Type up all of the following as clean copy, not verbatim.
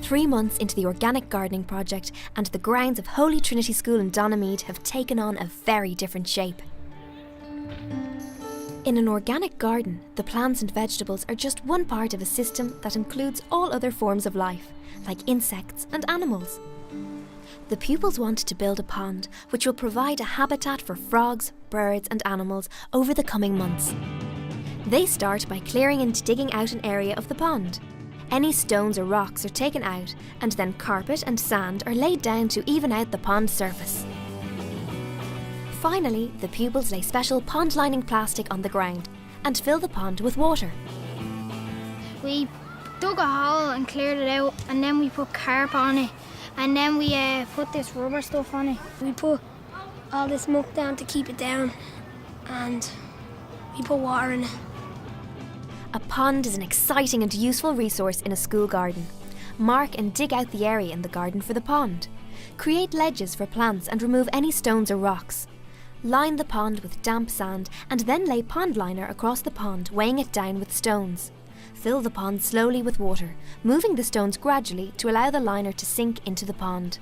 3 months into the organic gardening project, and the grounds of Holy Trinity School in Donaghmede have taken on a very different shape. In an organic garden, the plants and vegetables are just one part of a system that includes all other forms of life, like insects and animals. The pupils wanted to build a pond which will provide a habitat for frogs, birds and animals over the coming months. They start by clearing and digging out an area of the pond. Any stones or rocks are taken out, and then carpet and sand are laid down to even out the pond surface. Finally, the pupils lay special pond-lining plastic on the ground and fill the pond with water. We dug a hole and cleared it out, and then we put carp on it, and then we put this rubber stuff on it. We put all this muck down to keep it down, and we put water in it. A pond is an exciting and useful resource in a school garden. Mark and dig out the area in the garden for the pond. Create ledges for plants and remove any stones or rocks. Line the pond with damp sand and then lay pond liner across the pond, weighing it down with stones. Fill the pond slowly with water, moving the stones gradually to allow the liner to sink into the pond.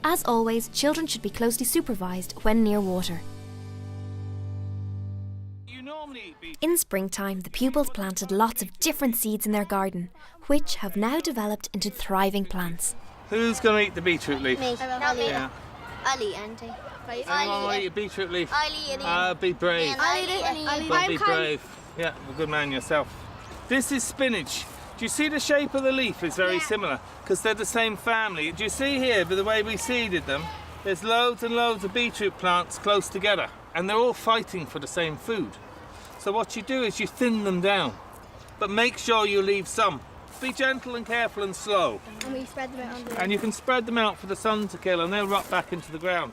As always, children should be closely supervised when near water. In springtime, the pupils planted lots of different seeds in their garden, which have now developed into thriving plants. Who's going to eat the beetroot leaf? Me. Yeah. I'll eat, Auntie. Anyone want to eat a beetroot leaf? I'll eat it. Be brave. I'll Be brave. Yeah, a good man yourself. This is spinach. Do you see the shape of the leaf is very similar? Because they're the same family. Do you see here, by the way we seeded them, there's loads and loads of beetroot plants close together, and they're all fighting for the same food. So what you do is you thin them down, but make sure you leave some. Be gentle and careful and slow. And we spread them out on the... And you can spread them out for the sun to kill, and they'll rot back into the ground.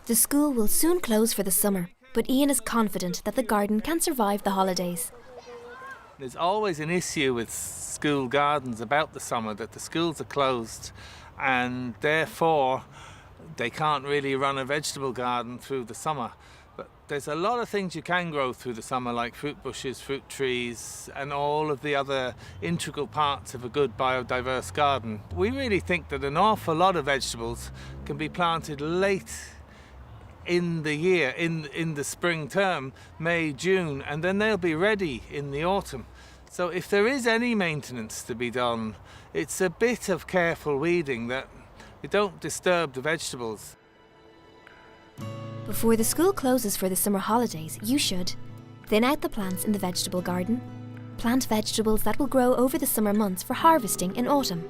The school will soon close for the summer, but Ian is confident that the garden can survive the holidays. There's always an issue with school gardens about the summer, that the schools are closed and therefore they can't really run a vegetable garden through the summer. But there's a lot of things you can grow through the summer, like fruit bushes, fruit trees, and all of the other integral parts of a good biodiverse garden. We really think that an awful lot of vegetables can be planted late in the year, in the spring term, May, June, and then they'll be ready in the autumn. So if there is any maintenance to be done, it's a bit of careful weeding that we don't disturb the vegetables. Before the school closes for the summer holidays, you should thin out the plants in the vegetable garden, plant vegetables that will grow over the summer months for harvesting in autumn,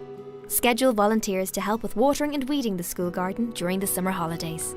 schedule volunteers to help with watering and weeding the school garden during the summer holidays.